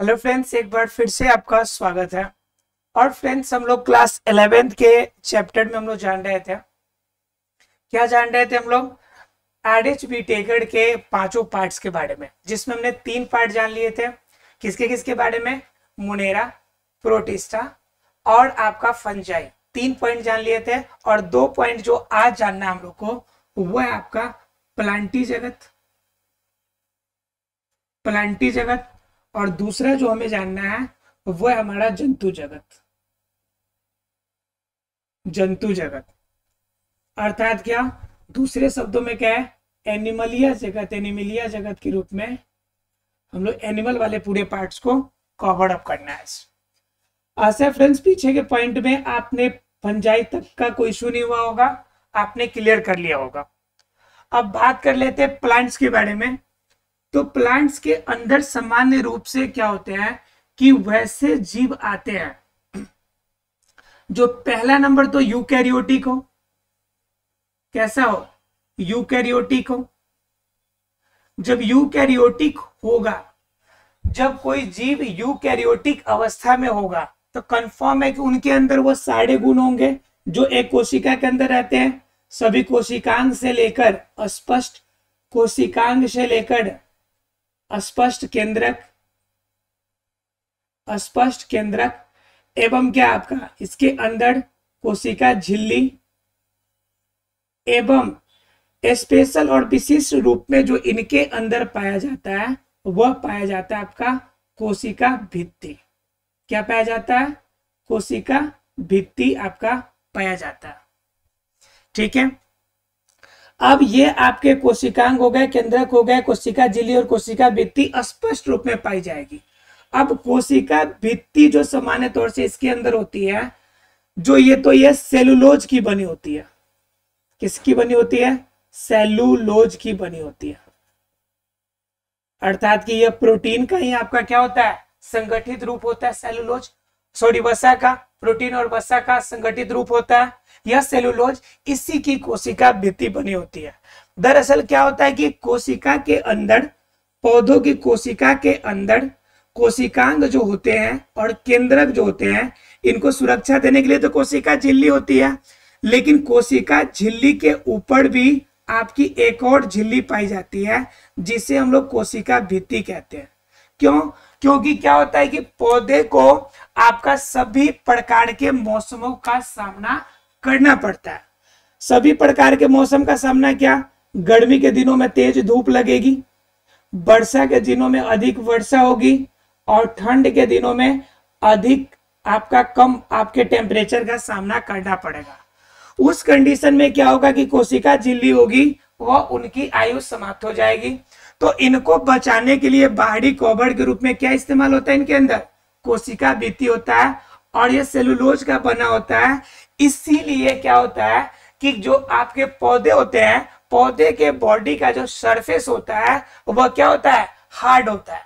Hello friends, एक बार फिर से आपका स्वागत है। और फ्रेंड्स, हम लोग क्लास 11th के चैप्टर में हम लोग जान रहे थे। क्या जान रहे थे हम लोग? एडिच बीटेगड के पांचों पार्ट्स के बारे में, जिसमें हमने 3 पार्ट जान लिए थे। किसके किसके बारे में? मोनेरा, प्रोटिस्टा और आपका फंजाई। 3 पॉइंट जान लिए थे और 2 पॉइंट जो आज जानना है हम लोग को, वो है आपका प्लांटी जगत, प्लांटी जगत। और दूसरा जो हमें जानना है वो है हमारा जंतु जगत, जंतु जगत। अर्थात क्या? दूसरे शब्दों में क्या है? एनिमलिया जगत, एनिमलिया जगत के रूप में हम लोग एनिमल वाले पूरे पार्ट्स को कवर अप करना है। ऐसे फ्रेंड्स, पीछे के पॉइंट में आपने फंजाई तक का कोई इशू नहीं हुआ होगा, आपने क्लियर कर लिया होगा। अब बात कर लेते हैं प्लांट्स के बारे में। तो प्लांट्स के अंदर सामान्य रूप से क्या होते हैं कि वैसे जीव आते हैं जो पहला नंबर तो यूकैरियोटिक हो। कैसा हो? यूकैरियोटिक हो। जब यूकैरियोटिक होगा, जब कोई जीव यूकैरियोटिक अवस्था में होगा, तो कंफर्म है कि उनके अंदर वो सारे गुण होंगे जो एक कोशिका के अंदर रहते हैं। सभी कोशिकांग से लेकर अस्पष्ट कोशिकांग से लेकर अस्पष्ट केंद्रक, अस्पष्ट केंद्रक एवं क्या आपका इसके अंदर कोशिका झिल्ली एवं स्पेशल और विशिष्ट रूप में जो इनके अंदर पाया जाता है वह पाया जाता है आपका कोशिका भित्ति। क्या पाया जाता है? कोशिका भित्ति आपका पाया जाता है। ठीक है। अब ये आपके कोशिकांग हो गए, केंद्रक हो गए, कोशिका झिल्ली और कोशिका भित्ति स्पष्ट रूप में पाई जाएगी। अब कोशिका भित्ति जो सामान्य तौर से इसके अंदर होती है, जो ये सेलुलोज की बनी होती है। किसकी बनी होती है? सेलुलोज की बनी होती है। अर्थात कि यह प्रोटीन का ही आपका क्या होता है? संगठित रूप होता है सेलुलोज। सॉरी, वसा का, प्रोटीन और वसा का संगठित रूप होता है यह सेलुलोज। इसी की कोशिका भित्ति बनी होती है। दरअसल क्या होता है कि कोशिका के अंदर, पौधों की कोशिका के अंदर कोशिकांग जो होते हैं और केंद्रक जो होते हैं, इनको सुरक्षा देने के लिए तो कोशिका झिल्ली होती है, लेकिन कोशिका झिल्ली के ऊपर भी आपकी एक और झिल्ली पाई जाती है जिसे हम लोग कोशिका भित्ति कहते हैं। क्यों? क्योंकि क्या होता है कि पौधे को आपका सभी प्रकार के मौसमों का सामना करना पड़ता है। सभी प्रकार के मौसम का सामना क्या? गर्मी के दिनों में तेज धूप लगेगी, वर्षा के दिनों में अधिक वर्षा होगी और ठंड के दिनों में अधिक आपका कम आपके टेम्परेचर का सामना करना पड़ेगा। उस कंडीशन में क्या होगा कि कोशिका झिल्ली होगी, वह उनकी आयु समाप्त हो जाएगी। तो इनको बचाने के लिए बाहरी कवर के रूप में क्या इस्तेमाल होता है? इनके अंदर कोशिका भित्ति होता है और यह सेलुलोज का बना होता है। इसीलिए क्या होता है कि जो आपके पौधे होते हैं, पौधे के बॉडी का जो सरफेस होता है वह क्या होता है? हार्ड होता है।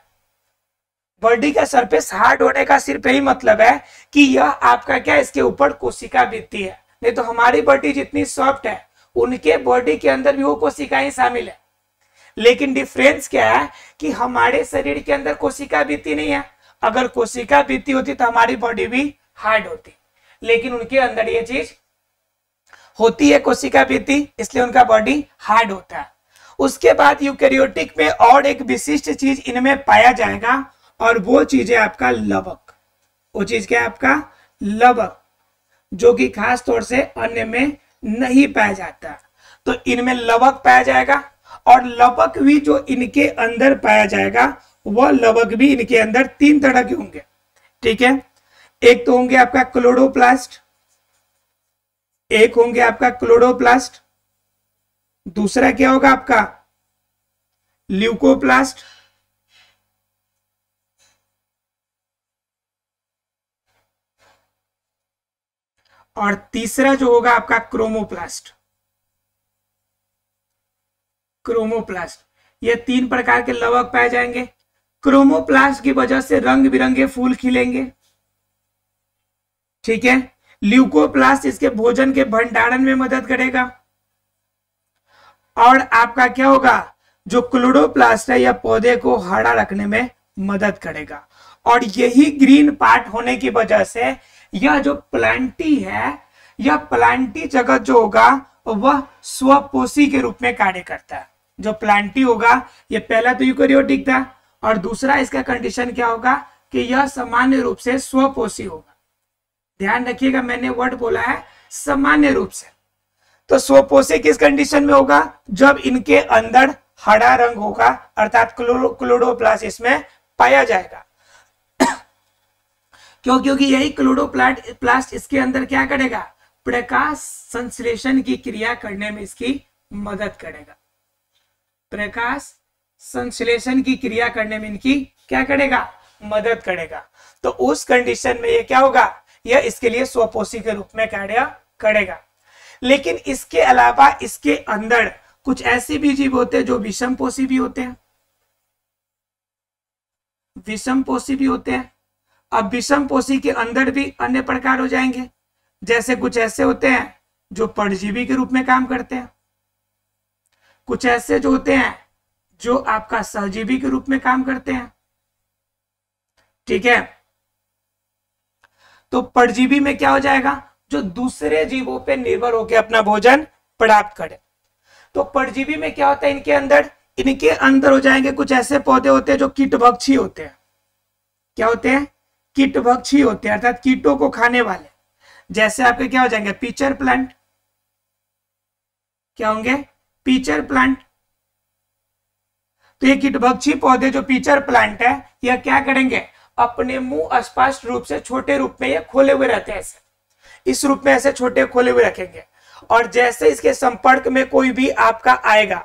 बॉडी का सरफेस हार्ड होने का सिर्फ यही मतलब है कि यह आपका क्या, इसके ऊपर कोशिका भित्ति है। नहीं तो हमारी बॉडी जितनी सॉफ्ट है, उनके बॉडी के अंदर भी वो कोशिकाएं शामिल है। लेकिन डिफरेंस क्या है कि हमारे शरीर के अंदर कोशिका भित्ति नहीं है। अगर कोशिका भित्ति होती तो हमारी बॉडी भी हार्ड होती, लेकिन उनके अंदर ये चीज होती है, कोशिका भित्ति, इसलिए उनका बॉडी हार्ड होता है। उसके बाद यूकैरियोटिक में और एक विशिष्ट चीज इनमें पाया जाएगा और वो चीज है आपका लवक। वो चीज क्या है? आपका लवक, जो कि खास तौर से अन्य में नहीं पाया जाता। तो इनमें लवक पाया जाएगा और लवक भी जो इनके अंदर पाया जाएगा, वह लवक भी इनके अंदर 3 तरह के होंगे। ठीक है। एक तो होंगे आपका क्लोरोप्लास्ट, एक होंगे आपका क्लोरोप्लास्ट, दूसरा क्या होगा आपका? ल्यूकोप्लास्ट, और तीसरा जो होगा आपका क्रोमोप्लास्ट। क्रोमोप्लास्ट, ये 3 प्रकार के लवक पाए जाएंगे। क्रोमोप्लास्ट की वजह से रंग बिरंगे फूल खिलेंगे। ठीक है। ल्यूकोप्लास्ट इसके भोजन के भंडारण में मदद करेगा। और आपका क्या होगा? जो क्लोरोप्लास्ट है, यह पौधे को हरा रखने में मदद करेगा। और यही ग्रीन पार्ट होने की वजह से यह जो प्लांटी है, यह प्लांटी जगत जो होगा वह स्वपोषी के रूप में कार्य करता है। जो प्लांटी होगा, ये पहला तो यूकेरियोटिक था, और दूसरा इसका कंडीशन क्या होगा कि यह सामान्य रूप से स्वपोषी होगा। ध्यान रखिएगा, मैंने वर्ड बोला है सामान्य रूप से। तो स्वपोषी किस कंडीशन में होगा? जब इनके अंदर हरा रंग होगा, अर्थात क्लोरोप्लास्ट इसमें पाया जाएगा। क्योंकि यही क्लोरोप्लास्ट इसके अंदर क्या करेगा? प्रकाश संश्लेषण की क्रिया करने में इसकी मदद करेगा। प्रकाश संश्लेषण की क्रिया करने में इनकी क्या करेगा? मदद करेगा। तो उस कंडीशन में ये क्या होगा? यह इसके लिए स्वपोषी के रूप में कार्य करेगा। लेकिन इसके अलावा इसके अंदर कुछ ऐसे भी जीव होते हैं जो विषमपोषी भी होते हैं, विषमपोषी भी होते हैं। अब विषमपोषी के अंदर भी अन्य प्रकार हो जाएंगे, जैसे कुछ ऐसे होते हैं जो परजीवी के रूप में काम करते हैं, कुछ ऐसे जो होते हैं जो आपका सहजीवी के रूप में काम करते हैं। ठीक है, तो परजीवी में क्या हो जाएगा? जो दूसरे जीवों पे निर्भर होकर अपना भोजन प्राप्त करे। तो परजीवी में क्या होता है? इनके अंदर हो जाएंगे कुछ ऐसे पौधे होते हैं जो कीटभक्षी होते हैं। क्या होते हैं? कीटभक्षी होते हैं, अर्थात कीटों को खाने वाले। जैसे आपके क्या हो जाएंगे? Pitcher plant. क्या होंगे? Pitcher plant. तो ये कीटभक्षी पौधे जो पीचर प्लांट है, यह क्या करेंगे? अपने मुंह स्पष्ट रूप से छोटे रूप में ये खोले हुए रहते हैं, ऐसे इस रूप में ऐसे छोटे खोले हुए रखेंगे। और जैसे इसके संपर्क में कोई भी आपका आएगा,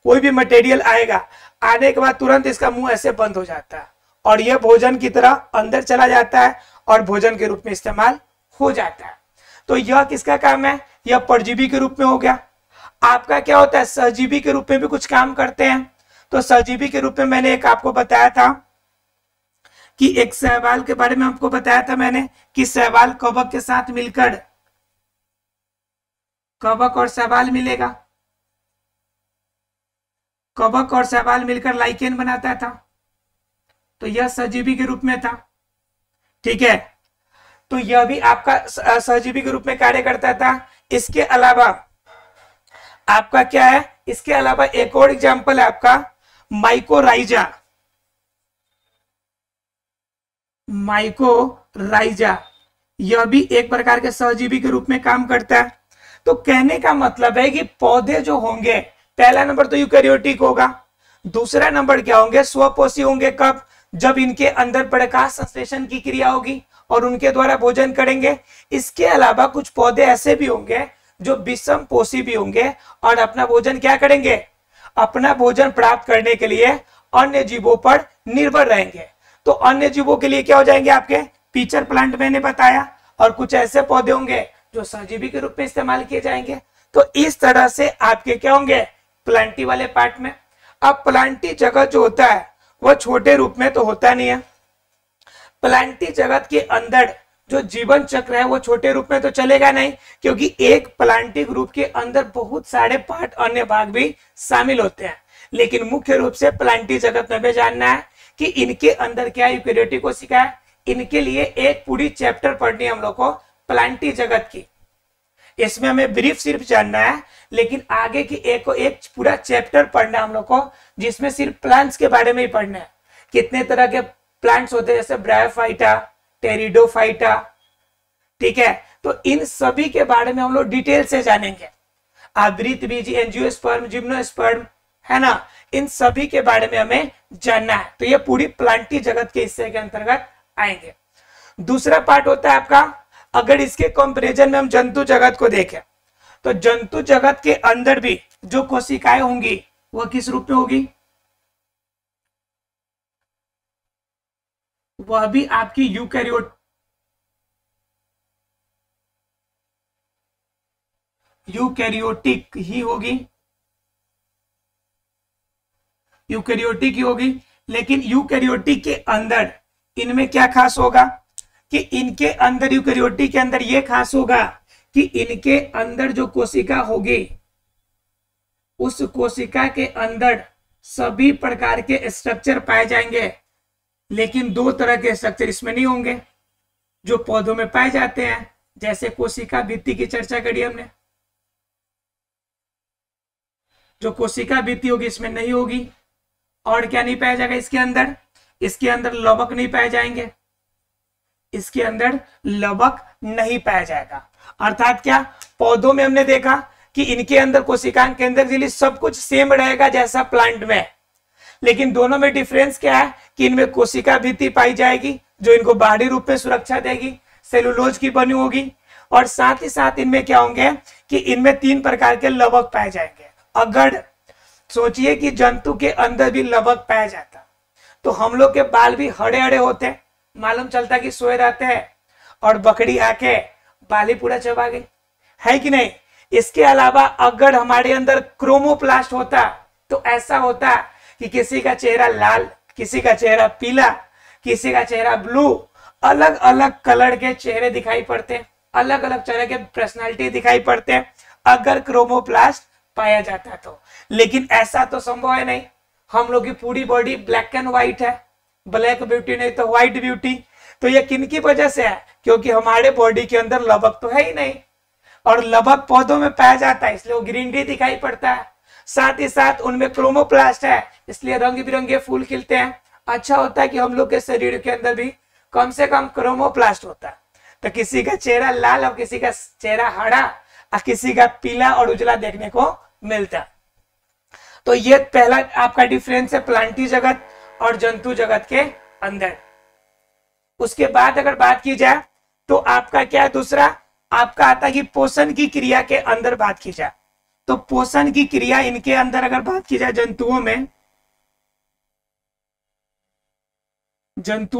कोई भी मटेरियल आएगा, आने के बाद तुरंत इसका मुंह ऐसे बंद हो जाता है और यह भोजन की तरह अंदर चला जाता है और भोजन के रूप में इस्तेमाल हो जाता है। तो यह किसका काम है? यह परजीवी के रूप में हो गया। आपका क्या होता है? सहजीवी के रूप में भी कुछ काम करते हैं। तो सहजीवी के रूप में मैंने एक आपको बताया था कि एक शैवाल के बारे में आपको बताया था मैंने कि शैवाल कवक के साथ मिलकर, कवक और शैवाल मिलेगा, कवक और शैवाल मिलकर लाइकेन बनाता था। तो यह सहजीवी के रूप में था। ठीक है, तो यह भी आपका सहजीवी के रूप में कार्य करता था। इसके अलावा आपका क्या है? इसके अलावा एक और एग्जांपल है आपका माइकोराइजा। माइकोराइजा यह भी एक प्रकार के सहजीवी के रूप में काम करता है। तो कहने का मतलब है कि पौधे जो होंगे, पहला नंबर तो यूकेरियोटिक होगा, दूसरा नंबर क्या होंगे? स्वपोषी होंगे। कब? जब इनके अंदर प्रकाश संश्लेषण की क्रिया होगी और उनके द्वारा भोजन करेंगे। इसके अलावा कुछ पौधे ऐसे भी होंगे जो विषमपोषी भी होंगे और अपना भोजन क्या करेंगे? अपना भोजन प्राप्त करने के लिए अन्य जीवों पर निर्भर रहेंगे। तो अन्य जीवों के लिए क्या हो जाएंगे? आपके पीचर प्लांट मैंने बताया, और कुछ ऐसे पौधे होंगे जो सहजीवी के रूप में इस्तेमाल किए जाएंगे। तो इस तरह से आपके क्या होंगे? प्लांटी वाले पार्ट में। अब प्लांटी जगत जो होता है वह छोटे रूप में तो होता नहीं है। प्लांटी जगत के अंदर जो जीवन चक्र है वो छोटे रूप में तो चलेगा नहीं, क्योंकि एक प्लांटी ग्रुप के अंदर बहुत सारे पार्ट, अन्य भाग भी शामिल होते हैं। लेकिन मुख्य रूप से प्लांटी जगत में हमें जानना है कि इनके अंदर क्या यूकेरियोटिक कोशिका है। इनके लिए एक पूरी चैप्टर पढ़नी है हम लोग को प्लांटी जगत की। इसमें हमें ब्रीफ सिर्फ जानना है, लेकिन आगे की एक पूरा चैप्टर पढ़ना है हम लोग को, जिसमें सिर्फ प्लांट्स के बारे में ही पढ़ना है। कितने तरह के प्लांट्स होते हैं, जैसे ब्रायोफाइटा, टेरिडोफाइटा। ठीक है, तो इन सभी के बारे में हम लोग डिटेल से जानेंगे। आवृत बीज, एंजियोस्पर्म, जिम्नोस्पर्म, है ना, इन सभी के बारे में हमें जानना है। तो ये पूरी प्लांटी जगत के हिस्से के अंतर्गत आएंगे। दूसरा पार्ट होता है आपका, अगर इसके कंपैरिजन में हम जंतु जगत को देखें, तो जंतु जगत के अंदर भी जो कोशिकाएं होंगी वह किस रूप में होगी? वह भी आपकी यूकैरियोटिक ही होगी, यूकैरियोटिक ही होगी। लेकिन यूकैरियोटिक के अंदर इनमें क्या खास होगा कि इनके अंदर, यूकैरियोटिक के अंदर यह खास होगा कि इनके अंदर जो कोशिका होगी, उस कोशिका के अंदर सभी प्रकार के स्ट्रक्चर पाए जाएंगे लेकिन दो तरह के स्ट्रक्चर इसमें नहीं होंगे जो पौधों में पाए जाते हैं, जैसे कोशिका भित्ति की चर्चा करी हमने। जो कोशिका भित्ति होगी इसमें नहीं होगी। और क्या नहीं पाया जाएगा इसके अंदर? इसके अंदर लवक नहीं पाए जाएंगे, इसके अंदर लवक नहीं पाया जाएगा। अर्थात क्या, पौधों में हमने देखा कि इनके अंदर कोशिकांग केंद्रक झिल्ली सब कुछ सेम रहेगा जैसा प्लांट में, लेकिन दोनों में डिफरेंस क्या है कि इनमें कोशिका भित्ति पाई जाएगी जो इनको बाहरी रूप में सुरक्षा देगी, सेलुलोज की बनी होगी। और साथ ही साथ इनमें क्या होंगे कि इनमें 3 प्रकार के लवक पाए जाएंगे। अगर सोचिए कि जंतु के अंदर भी लवक पाया जाता तो हम लोग के बाल भी हरे हरे होते, मालूम चलता कि सोए रहते हैं, और बकरी आके बाल ही पूरा चबा गई, है कि नहीं। इसके अलावा अगर हमारे अंदर क्रोमोप्लास्ट होता तो ऐसा होता कि किसी का चेहरा लाल, किसी का चेहरा पीला, किसी का चेहरा ब्लू, अलग अलग कलर के चेहरे दिखाई पड़ते, अलग अलग तरह के पर्सनालिटी दिखाई पड़ते अगर क्रोमोप्लास्ट पाया जाता तो। लेकिन ऐसा तो संभव है नहीं, हम लोग की पूरी बॉडी ब्लैक एंड व्हाइट है, ब्लैक ब्यूटी नहीं तो व्हाइट ब्यूटी। तो ये किनकी वजह से है? क्योंकि हमारे बॉडी के अंदर लवक तो है ही नहीं, और लवक पौधों में पाया जाता है इसलिए वो ग्रीनरी दिखाई पड़ता है। साथ ही साथ उनमें क्रोमोप्लास्ट है इसलिए रंग बिरंगे फूल खिलते हैं। अच्छा होता है कि हम लोग के शरीर के अंदर भी कम से कम क्रोमोप्लास्ट होता है, तो किसी का चेहरा लाल और किसी का चेहरा हरा और किसी का पीला और उजला देखने को मिलता है। तो ये पहला आपका डिफरेंस है प्लांटी जगत और जंतु जगत के अंदर। उसके बाद अगर बात की जाए तो आपका क्या दूसरा आपका आता है कि पोषण की क्रिया के अंदर बात की जाए तो पोषण की क्रिया इनके अंदर अगर बात की जाए जंतुओं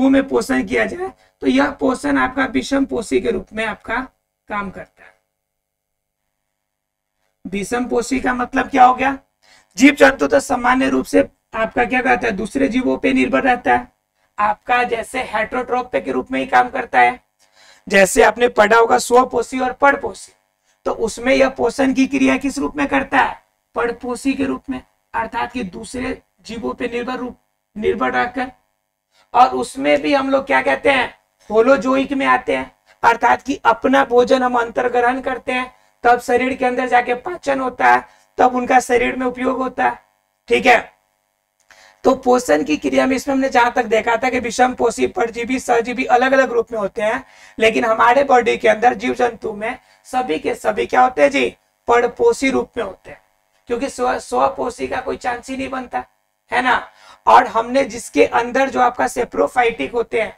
में पोषण किया जाए तो यह पोषण आपका विषम पोषी के रूप में आपका काम करता है। विषम पोषी का मतलब क्या हो गया? जीव जंतु तो सामान्य रूप से आपका क्या करता है, दूसरे जीवों पे निर्भर रहता है, आपका जैसे हेटेरोट्रोफ के रूप में ही काम करता है। जैसे आपने पढ़ा होगा स्वपोषी और परपोषी, तो उसमें यह पोषण की क्रिया किस रूप में करता है? परपोषी के रूप में, अर्थात कि दूसरे जीवों पे निर्भर रहकर। और उसमें भी हम लोग क्या कहते हैं, होलोजोइक में आते हैं, अर्थात कि अपना भोजन हम अंतर्ग्रहण करते हैं तब शरीर के अंदर जाके पाचन होता है, तब उनका शरीर में उपयोग होता है। ठीक है, तो पोषण की क्रिया में इसमें हमने जहां तक देखा था कि विषम पोषी, परजीवी, सहजीवी अलग अलग रूप में होते हैं, लेकिन हमारे बॉडी के अंदर जीव जंतु में सभी के सभी क्या होते हैं जी, परपोषी रूप में होते हैं, क्योंकि स्वपोषी का कोई चांस ही नहीं बनता है ना। और हमने जिसके अंदर जो आपका सेप्रोफाइटिक होते हैं,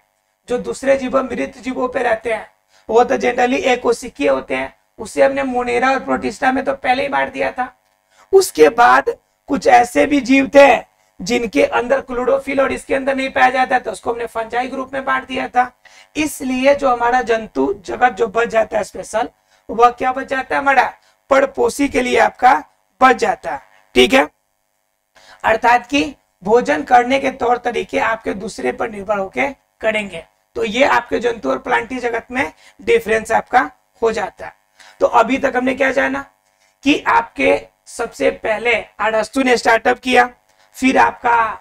जो दूसरे जीवों मृत जीवों पे रहते हैं, वो तो जनरली एकोशिकीय होते हैं, उसे हमने मोनेरा और प्रोटिस्टा में तो पहले ही बांट दिया था। उसके बाद कुछ ऐसे भी जीव थे जिनके अंदर क्लोरोफिल और इसके अंदर नहीं पाया जाता, तो उसको हमने फंजाई ग्रुप में बांट दिया था। इसलिए जो हमारा जंतु जगत जो बच जाता है स्पेशल, वह क्या बच जाता है, हमारा परपोषी के लिए आपका बच जाता है। ठीक है, अर्थात कि भोजन करने के तौर तरीके आपके दूसरे पर निर्भर होके करेंगे। तो ये आपके जंतु और प्लांटी जगत में डिफरेंस आपका हो जाता है। तो अभी तक हमने क्या जाना कि आपके सबसे पहले अरस्तु ने स्टार्टअप किया, फिर आपका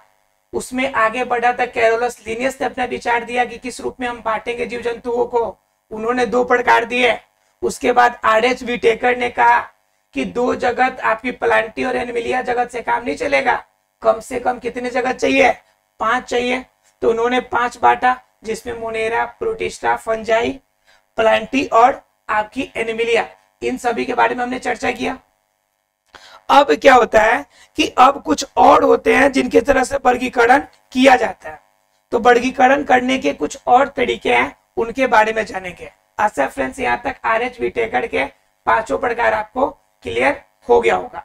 उसमें आगे बढ़ा था कैरोलस लिनियस ने अपना विचार दिया कि किस रूप में हम बांटेंगे जीव जंतुओं को, उन्होंने 2 प्रकार दिए। उसके बाद आरएच विटेकर ने कहा कि 2 जगत आपकी प्लांटी और एनिमलिया जगत से काम नहीं चलेगा, कम से कम कितने जगत चाहिए, 5 चाहिए। तो उन्होंने 5 बांटा, जिसमें मोनेरा, प्रोटिस्टा, फंजाई, प्लांटी और आपकी एनिमलिया, इन सभी के बारे में हमने चर्चा किया। अब क्या होता है कि अब कुछ और होते हैं जिनके तरह से वर्गीकरण किया जाता है, तो वर्गीकरण करने के कुछ और तरीके हैं, उनके बारे में जानेंगे। अच्छा फ्रेंड्स, यहाँ तक आरएच विटेकर के 5 प्रकार आपको क्लियर हो गया होगा।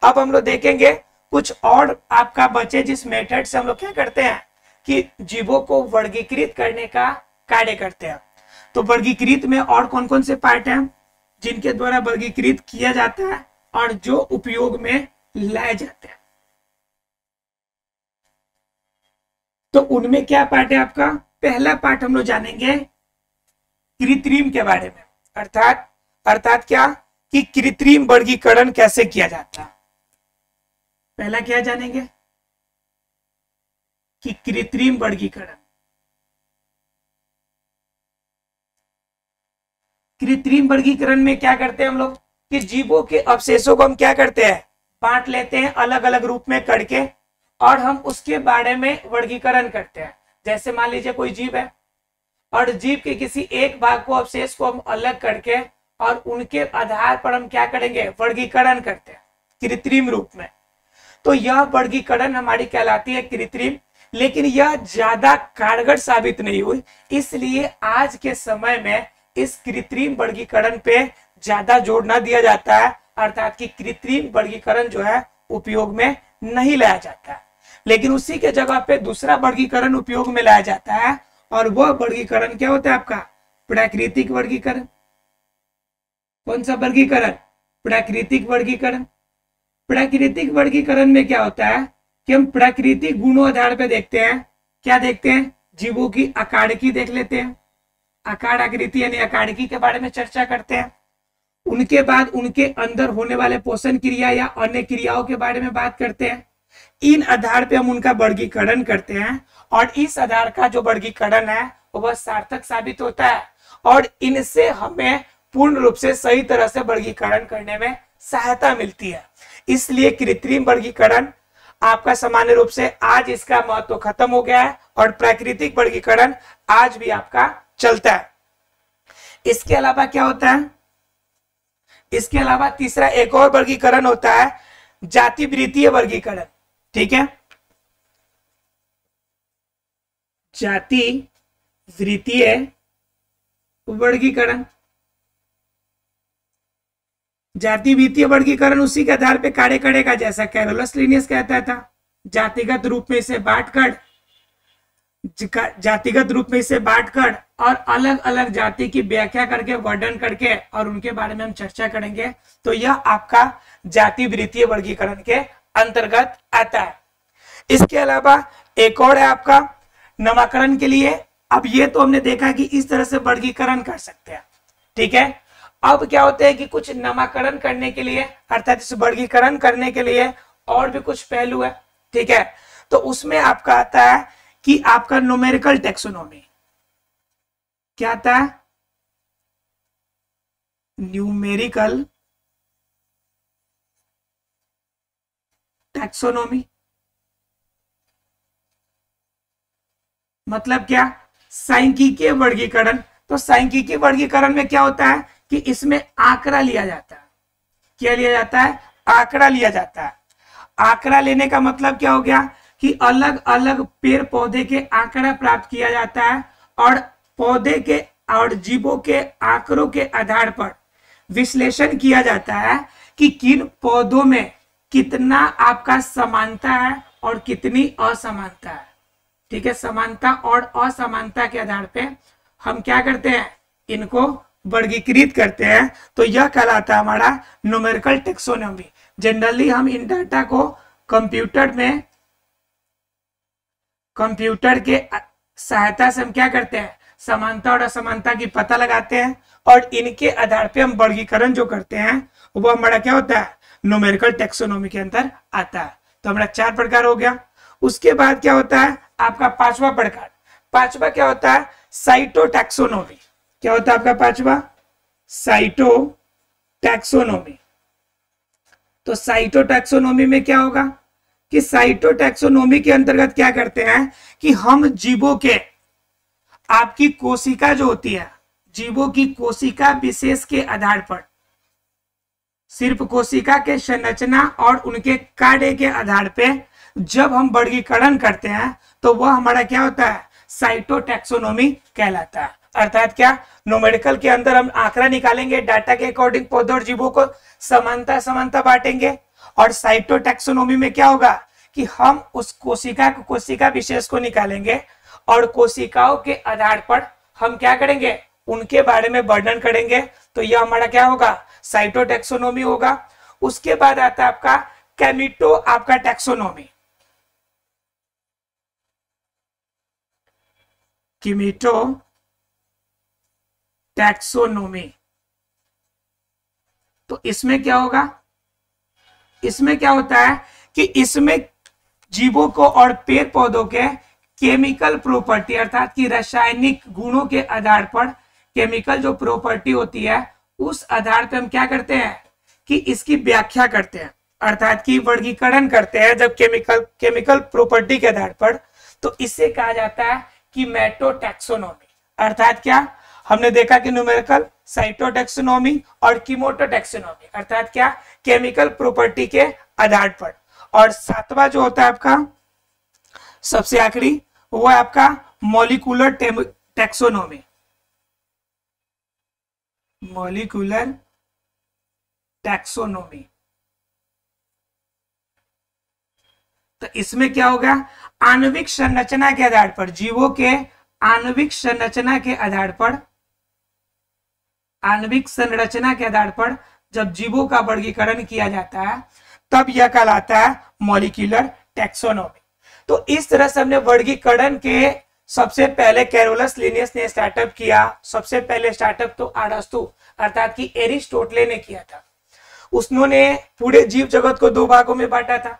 अब हम लोग देखेंगे कुछ और आपका बचे जिस मेथड से हम लोग क्या करते हैं कि जीवों को वर्गीकृत करने का कार्य करते हैं। तो वर्गीकृत में और कौन कौन से पार्ट हैं जिनके द्वारा वर्गीकृत किया जाता है और जो उपयोग में लाए जाते हैं, तो उनमें क्या पार्ट है आपका? पहला पार्ट हम लोग जानेंगे कृत्रिम के बारे में, अर्थात क्या कि कृत्रिम वर्गीकरण कैसे किया जाता है। पहला क्या जानेंगे कि कृत्रिम वर्गीकरण। कृत्रिम वर्गीकरण में क्या करते हैं हम लोग कि जीवों के अवशेषों को हम क्या करते हैं, बांट लेते हैं अलग अलग रूप में करके, और हम उसके बारे में वर्गीकरण करते हैं। जैसे मान लीजिए कोई जीव है और जीव के किसी एक भाग को, अवशेष को हम अलग करके और उनके आधार पर हम क्या करेंगे, वर्गीकरण करते हैं कृत्रिम रूप में। तो यह वर्गीकरण हमारी कहलाती है कृत्रिम, लेकिन यह ज्यादा कारगर साबित नहीं हुई, इसलिए आज के समय में इस कृत्रिम वर्गीकरण पे ज्यादा जोर न दिया जाता है, अर्थात कि कृत्रिम वर्गीकरण जो है उपयोग में नहीं लाया जाता है। लेकिन उसी के जगह पे दूसरा वर्गीकरण उपयोग में लाया जाता है, और वह वर्गीकरण क्या होता है आपका, प्राकृतिक वर्गीकरण। कौन सा वर्गीकरण, प्राकृतिक वर्गीकरण। प्राकृतिक वर्गीकरण में क्या होता है कि हम प्राकृतिक गुणों आधार पे देखते हैं, क्या देखते हैं, जीवों की आकारिकी देख लेते हैं, आकार आकृति यानी आकारिकी के बारे में चर्चा करते हैं। उनके बाद उनके अंदर होने वाले पोषण क्रिया या अन्य क्रियाओं के बारे में बात करते हैं। इन आधार पे हम उनका वर्गीकरण करते हैं, और इस आधार का जो वर्गीकरण है वह सार्थक साबित होता है, और इनसे हमें पूर्ण रूप से सही तरह से वर्गीकरण करने में सहायता मिलती है। इसलिए कृत्रिम वर्गीकरण आपका सामान्य रूप से आज इसका महत्व खत्म हो गया है, और प्राकृतिक वर्गीकरण आज भी आपका चलता है। इसके अलावा क्या होता है, इसके अलावा तीसरा एक और वर्गीकरण होता है जाति वृत्तीय वर्गीकरण। ठीक है, जाति वृत्तीय वर्गीकरण। जाति वृत्तीय वर्गीकरण उसी के आधार पर कार्य करेगा जैसा कैरोलस लिनियस कहता था। जातिगत रूप में इसे बांटकर और अलग अलग जाति की व्याख्या करके, वर्णन करके, और उनके बारे में हम चर्चा करेंगे। तो यह आपका जाति वृत्तीय वर्गीकरण के अंतर्गत आता है। इसके अलावा एक और है आपका नामकरण के लिए। अब ये तो हमने देखा कि इस तरह से वर्गीकरण कर सकते हैं। ठीक है, अब क्या होता है कि कुछ नामकरण करने के लिए, अर्थात इस वर्गीकरण करने के लिए और भी कुछ पहलू है। ठीक है, तो उसमें आपका आता है कि आपका न्यूमेरिकल टैक्सोनॉमी। क्या आता है, न्यूमेरिकल टैक्सोनॉमी। मतलब क्या, सांख्यिकीय वर्गीकरण। तो सांख्यिकीय वर्गीकरण में क्या होता है कि इसमें आंकड़ा लिया जाता है। क्या लिया जाता है, आंकड़ा लिया जाता है। आंकड़ा लेने का मतलब क्या हो गया कि अलग अलग पेड़ पौधे के आंकड़ा प्राप्त किया जाता है, और पौधे के और जीवों के आंकड़ों के आधार पर विश्लेषण किया जाता है कि किन पौधों में कितना आपका समानता है और कितनी असमानता है। ठीक है, समानता और असमानता के आधार पे हम क्या करते हैं, इनको वर्गीकृत करते हैं। तो यह कहलाता है हमारा न्यूमेरिकल टैक्सोनॉमी। जनरली हम इन डाटा को कंप्यूटर के सहायता से हम क्या करते हैं, समानता और असमानता की पता लगाते हैं, और इनके आधार पे हम वर्गीकरण जो करते हैं वो हमारा क्या होता है, न्यूमेरिकल टैक्सोनॉमी के अंदर आता है। तो हमारा 4 प्रकार हो गया। उसके बाद क्या होता है आपका 5वां प्रकार। 5वां क्या होता है, साइटोटैक्सोनॉमी। क्या होता है आपका 5वां, साइटोटैक्सोनॉमी। तो साइटोटैक्सोनॉमी में क्या होगा कि साइटोटैक्सोनॉमी के अंतर्गत क्या करते हैं कि हम जीवों के, आपकी कोशिका जो होती है, जीवों की कोशिका विशेष के आधार पर, सिर्फ कोशिका के संरचना और उनके कार्य के आधार पे जब हम वर्गीकरण करते हैं तो वह हमारा क्या होता है, साइटोटैक्सोनॉमी कहलाता है। अर्थात क्या, न्यूमेरिकल के अंदर हम आंकड़ा निकालेंगे, डाटा के अकॉर्डिंग पौधों और जीवों को समानता बांटेंगे, और साइटोटैक्सोनॉमी में क्या होगा कि हम उस कोशिका विशेष को निकालेंगे, और कोशिकाओं के आधार पर हम क्या करेंगे, उनके बारे में वर्णन करेंगे। तो यह हमारा क्या होगा, साइटोटैक्सोनॉमी होगा। उसके बाद आता है आपका केमिटो आपका टैक्सोनॉमी। केमिटो टैक्सोनॉमी। तो इसमें क्या होगा, इसमें क्या होता है कि इसमें जीवों को और पेड़ पौधों के केमिकल प्रॉपर्टी, अर्थात कि रासायनिक गुणों के आधार पर केमिकल जो प्रॉपर्टी होती है उस आधार पे हम क्या करते हैं कि इसकी व्याख्या करते हैं, अर्थात कि वर्गीकरण करते हैं जब केमिकल प्रॉपर्टी के आधार पर, तो इसे कहा जाता है कीमेटोटैक्सोनॉमी। अर्थात क्या, हमने देखा कि न्यूमेरिकल, साइटोटैक्सोनॉमी और कीमोटोटैक्सोनॉमी, अर्थात क्या, केमिकल प्रॉपर्टी के आधार पर। और सातवां जो होता है आपका सबसे आखिरी, वो है आपका मॉलिक्यूलर टैक्सोनॉमी। मॉलिक्यूलर टैक्सोनॉमी, तो इसमें क्या होगा, आणविक संरचना के आधार पर, जीवों के आणविक संरचना के आधार पर, आणविक संरचना के आधार पर जब जीवों का वर्गीकरण किया जाता है तब यह कहलाता है मॉलिक्यूलर टैक्सोनॉमी। तो इस तरह से हमने वर्गीकरण के सबसे पहले कैरोलस लिनियस ने स्टार्टअप किया। सबसे पहले स्टार्टअप तो अरस्तु अर्थात कि एरिस्टोटले ने किया था। उसने पूरे जीव जगत को दो भागों में बांटा था।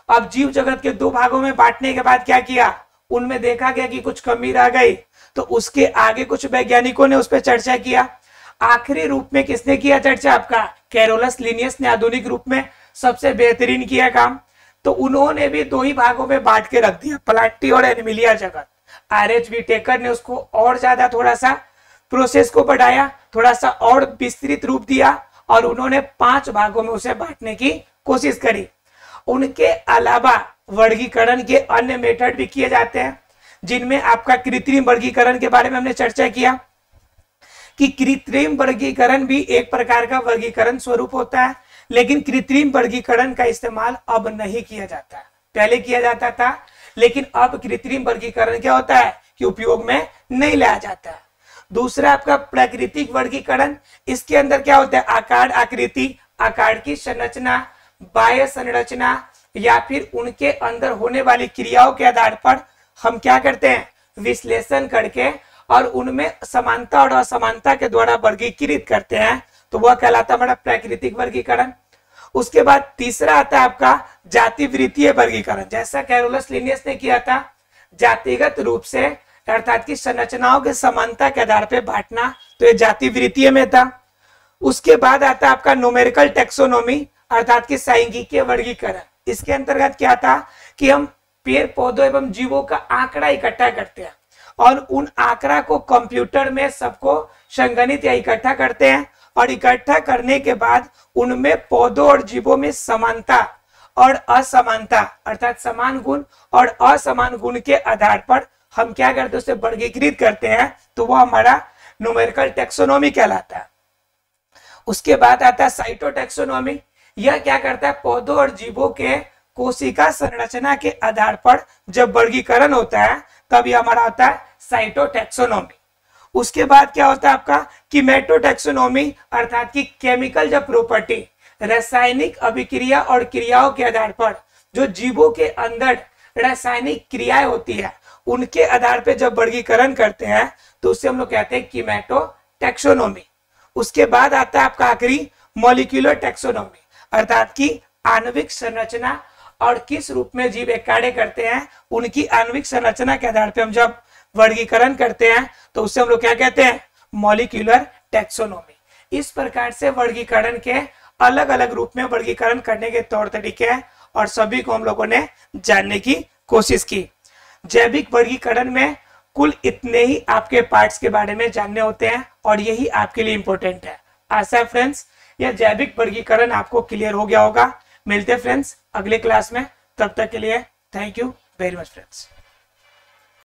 अब जीव जगत के दो भागों में बांटने के बाद क्या किया, उनमें देखा गया कि कुछ कमी रह गई, तो उसके आगे कुछ वैज्ञानिकों ने उस पर चर्चा किया। आखिरी रूप में किसने किया चर्चा, आपका कैरोलस लिनियस ने आधुनिक रूप में सबसे बेहतरीन किया काम। तो उन्होंने भी दो ही भागों में बांट के रख दिया, प्लांटी और एनिमिलिया जगत। आरएच व्हिटेकर ने उसको और ज्यादा थोड़ा सा प्रोसेस को बढ़ाया, थोड़ा सा और विस्तृत रूप दिया और उन्होंने 5 भागों में उसे बांटने की कोशिश करी। उनके अलावा वर्गीकरण के अन्य मेथड भी किए जाते हैं, जिनमें आपका कृत्रिम वर्गीकरण के बारे में हमने चर्चा किया कि कृत्रिम वर्गीकरण भी एक प्रकार का वर्गीकरण स्वरूप होता है, लेकिन कृत्रिम वर्गीकरण का इस्तेमाल अब नहीं किया जाता। पहले किया जाता था, लेकिन अब कृत्रिम वर्गीकरण क्या होता है कि उपयोग में नहीं लाया जाता है। दूसरा आपका प्राकृतिक वर्गीकरण, इसके अंदर क्या होता है, आकार, आकृति, आकार की संरचना, बाह्य संरचना या फिर उनके अंदर होने वाली क्रियाओं के आधार पर हम क्या करते हैं, विश्लेषण करके और उनमें समानता और असमानता के द्वारा वर्गीकृत करते हैं, तो वह कहलाता है हमारा प्राकृतिक वर्गीकरण। उसके बाद तीसरा आता है आपका जातिवृत्तीय वर्गीकरण, जैसा कैरोलस लिनियस ने किया था, जातिगत रूप से अर्थात की संरचनाओं के समानता के आधार पर बांटना, तो ये जातिवृत्तीय में था। उसके बाद आता है आपका न्यूमेरिकल टैक्सोनॉमी अर्थात की सांख्यिकीय वर्गीकरण। इसके अंतर्गत क्या था कि हम पेड़ पौधों एवं जीवों का आंकड़ा इकट्ठा करते हैं और उन आंकड़ा को कंप्यूटर में सबको संगणित या इकट्ठा करते हैं, और इकट्ठा करने के बाद उनमें पौधों और जीवों में समानता और असमानता अर्थात समान गुण और असमान गुण के आधार पर हम क्या करते हैं, उसे वर्गीकृत करते हैं, तो वह हमारा न्यूमेरिकल टैक्सोनॉमी कहलाता है। उसके बाद आता है साइटोटैक्सोनॉमी। यह क्या करता है, पौधों और जीवों के कोशिका संरचना के आधार पर जब वर्गीकरण होता है तब यह हमारा होता है साइटोटैक्सोनॉमी। उसके बाद क्या होता है आपका कीमेटोटैक्सोनॉमी अर्थात की केमिकल जब प्रॉपर्टी, रासायनिक अभिक्रिया और क्रियाओं के आधार पर जो जीवों के अंदर रासायनिक क्रियाएं होती है उनके आधार पर जब वर्गीकरण करते हैं तो उससे हम लोग कहते हैं कीमेटोटैक्सोनॉमी। उसके बाद आता है आपका आखिरी मॉलिक्यूलर टैक्सोनॉमी अर्थात की आणविक संरचना और किस रूप में जीव एक कार्य करते हैं, उनकी आणविक संरचना के आधार पर हम जब वर्गीकरण करते हैं तो उससे हम लोग क्या कहते हैं, मॉलिक्यूलर टैक्सोनॉमी। इस प्रकार से वर्गीकरण के अलग अलग रूप में वर्गीकरण करने के तौर तरीके हैं और सभी को हम लोगों ने जानने की कोशिश की। जैविक वर्गीकरण में कुल इतने ही आपके पार्ट्स के बारे में जानने होते हैं और यही आपके लिए इंपॉर्टेंट है। आशा है फ्रेंड्स यह जैविक वर्गीकरण आपको क्लियर हो गया होगा। मिलते हैं फ्रेंड्स अगले क्लास में, तब तक के लिए thank you very much friends.